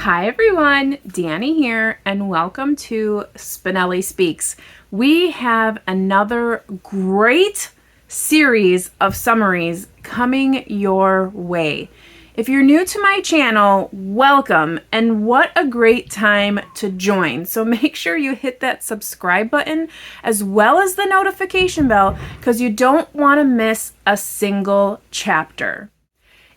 Hi everyone, Danny here, and welcome to Spinelli Speaks. We have another great series of summaries coming your way. If you're new to my channel, welcome, and what a great time to join. So make sure you hit that subscribe button as well as the notification bell because you don't want to miss a single chapter.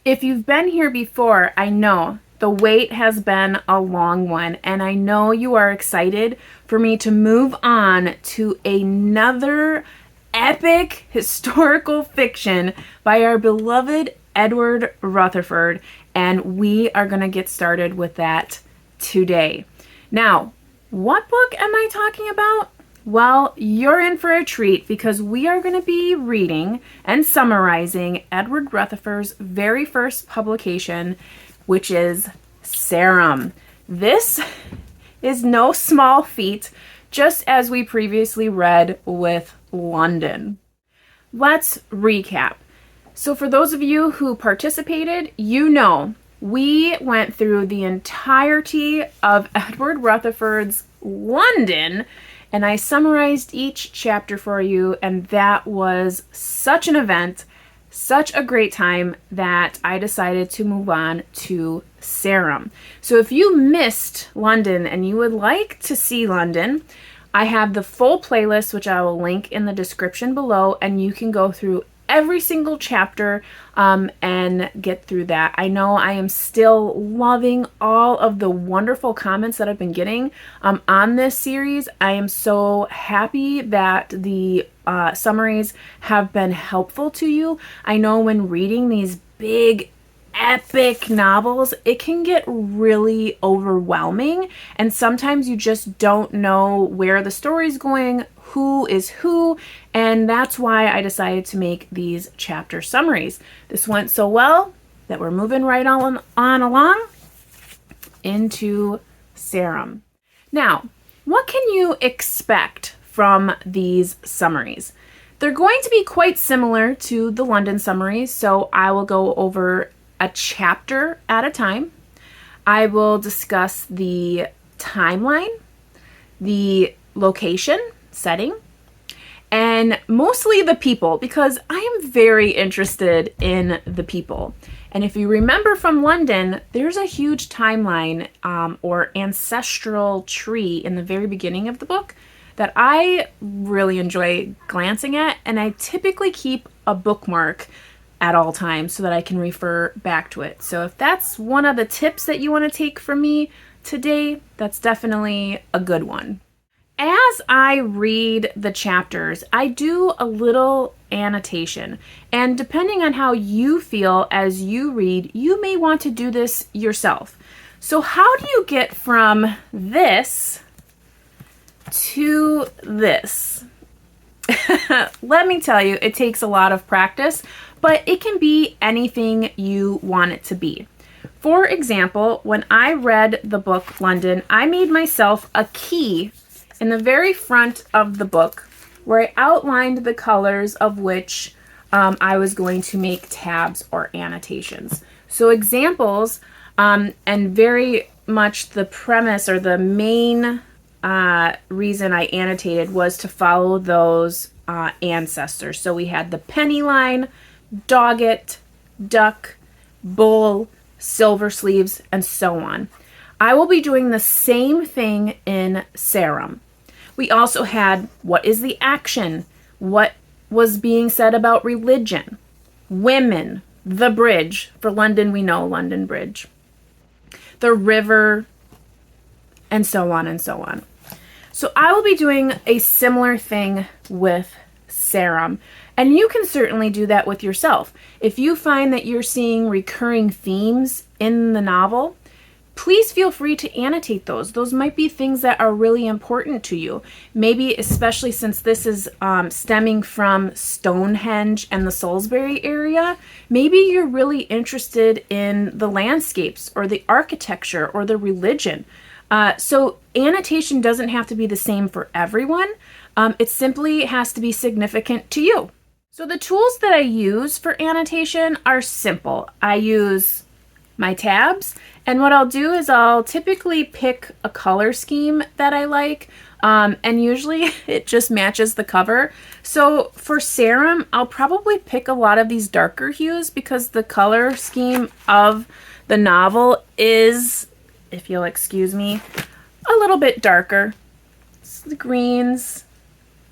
If you've been here before, I know the wait has been a long one, and I know you are excited for me to move on to another epic historical fiction by our beloved Edward Rutherfurd, and we are going to get started with that today. Now, what book am I talking about? Well, you're in for a treat because we are going to be reading and summarizing Edward Rutherfurd's very first publication, which is Sarum. This is no small feat, just as we previously read with London. Let's recap. So for those of you who participated, you know we went through the entirety of Edward Rutherfurd's London, and I summarized each chapter for you, and that was such an event, such a great time that I decided to move on to Sarum. So if you missed London and you would like to see London, I have the full playlist, which I will link in the description below, and you can go through every single chapter and get through that. I know I am still loving all of the wonderful comments that I've been getting on this series. I am so happy that the summaries have been helpful to you. I know when reading these big epic novels, it can get really overwhelming, and sometimes you just don't know where the story's going, who is who, and that's why I decided to make these chapter summaries. This went so well that we're moving right on along into Sarum. Now, what can you expect from these summaries? They're going to be quite similar to the London summaries, so I will go over a chapter at a time. I will discuss the timeline, the location, setting, and mostly the people, because I am very interested in the people. And if you remember from London, there's a huge timeline or ancestral tree in the very beginning of the book that I really enjoy glancing at, and I typically keep a bookmark at all times so that I can refer back to it. So if that's one of the tips that you want to take from me today, that's definitely a good one. As I read the chapters, I do a little annotation, and depending on how you feel as you read, you may want to do this yourself. So how do you get from this to this? Let me tell you, it takes a lot of practice, but it can be anything you want it to be. For example, when I read the book London, I made myself a key in the very front of the book where I outlined the colors of which I was going to make tabs or annotations. So examples, and very much the premise or the main reason I annotated was to follow those ancestors. So we had the penny line, dogget, duck, bull, silver sleeves, and so on. I will be doing the same thing in Sarum. We also had what is the action, what was being said about religion, women, the bridge. For London, we know London Bridge, the river, and so on and so on. So I will be doing a similar thing with Sarum. And you can certainly do that with yourself. If you find that you're seeing recurring themes in the novel, please feel free to annotate those. Those might be things that are really important to you. Maybe especially since this is stemming from Stonehenge and the Salisbury area, maybe you're really interested in the landscapes or the architecture or the religion. So annotation doesn't have to be the same for everyone. It simply has to be significant to you. So the tools that I use for annotation are simple. I use my tabs. And what I'll do is I'll typically pick a color scheme that I like. And usually it just matches the cover. So for Sarum, I'll probably pick a lot of these darker hues because the color scheme of the novel is, if you'll excuse me, a little bit darker. It's the greens,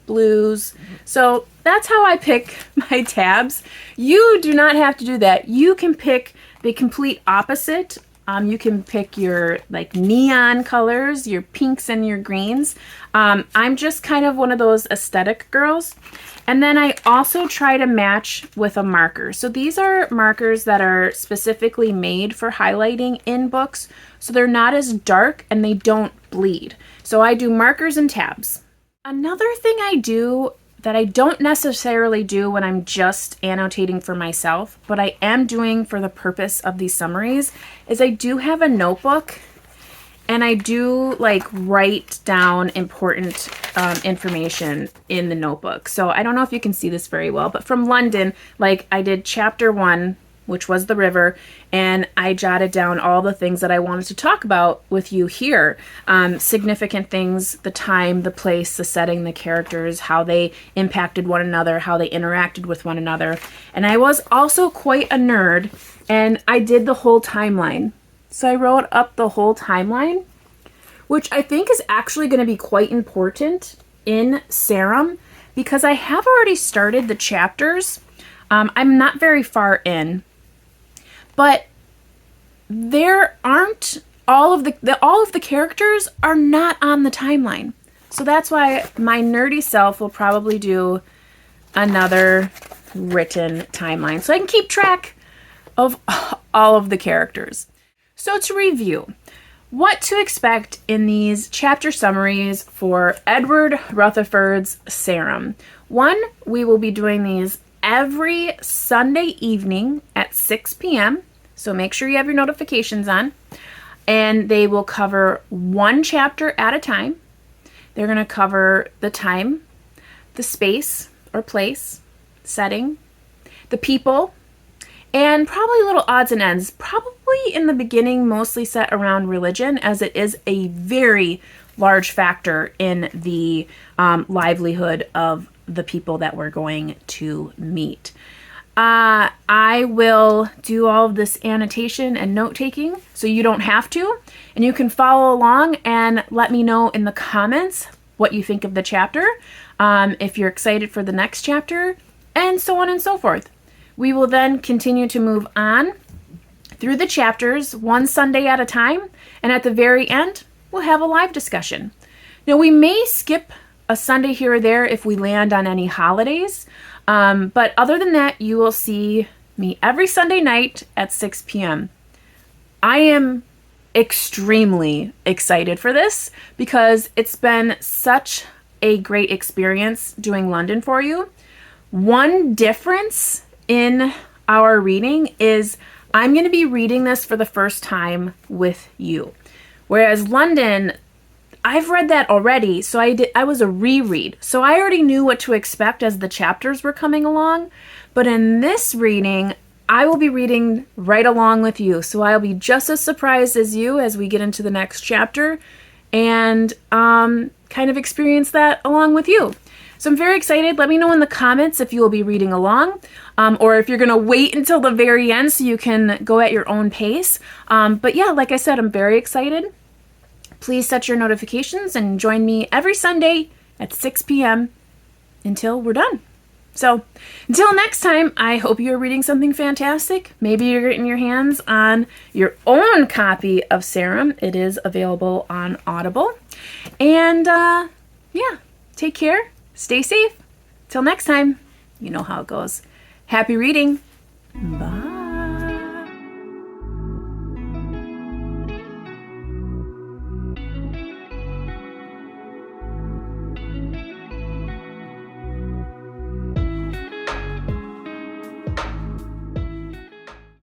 blues. So that's how I pick my tabs. You do not have to do that. You can pick the complete opposite. You can pick your like neon colors, your pinks and your greens. I'm just kind of one of those aesthetic girls. And then I also try to match with a marker. So these are markers that are specifically made for highlighting in books. So they're not as dark and they don't bleed. So I do markers and tabs. Another thing I do that I don't necessarily do when I'm just annotating for myself, but I am doing for the purpose of these summaries, is I do have a notebook and I do like write down important information in the notebook. So I don't know if you can see this very well, but from London, like I did chapter 1, which was the river, and I jotted down all the things that I wanted to talk about with you here. Significant things, the time, the place, the setting, the characters, how they impacted one another, how they interacted with one another. And I was also quite a nerd, and I did the whole timeline. So I wrote up the whole timeline, which I think is actually going to be quite important in Sarum, because I have already started the chapters. I'm not very far in. But there aren't all of the characters are not on the timeline. So that's why my nerdy self will probably do another written timeline so I can keep track of all of the characters. So to review, what to expect in these chapter summaries for Edward Rutherfurd's Sarum. 1, we will be doing these every Sunday evening at 6 p.m. So make sure you have your notifications on. And they will cover one chapter at a time. They're going to cover the time, the space or place, setting, the people, and probably little odds and ends. Probably in the beginning mostly set around religion, as it is a very large factor in the livelihood of the people that we're going to meet. I will do all of this annotation and note taking so you don't have to, and you can follow along and let me know in the comments what you think of the chapter, if you're excited for the next chapter, and so on and so forth. We will then continue to move on through the chapters one Sunday at a time, and at the very end we'll have a live discussion. Now we may skip a Sunday here or there if we land on any holidays. But other than that, you will see me every Sunday night at 6 p.m. I am extremely excited for this because it's been such a great experience doing London for you. One difference in our reading is I'm going to be reading this for the first time with you. Whereas London, I've read that already, so I was a reread. So I already knew what to expect as the chapters were coming along. But in this reading, I will be reading right along with you. So I'll be just as surprised as you as we get into the next chapter and kind of experience that along with you. So I'm very excited. Let me know in the comments if you will be reading along, or if you're going to wait until the very end so you can go at your own pace. But yeah, like I said, I'm very excited. Please set your notifications and join me every Sunday at 6 p.m. until we're done. So until next time, I hope you're reading something fantastic. Maybe you're getting your hands on your own copy of Sarum. It is available on Audible. And yeah, take care. Stay safe. Till next time, you know how it goes. Happy reading. Bye.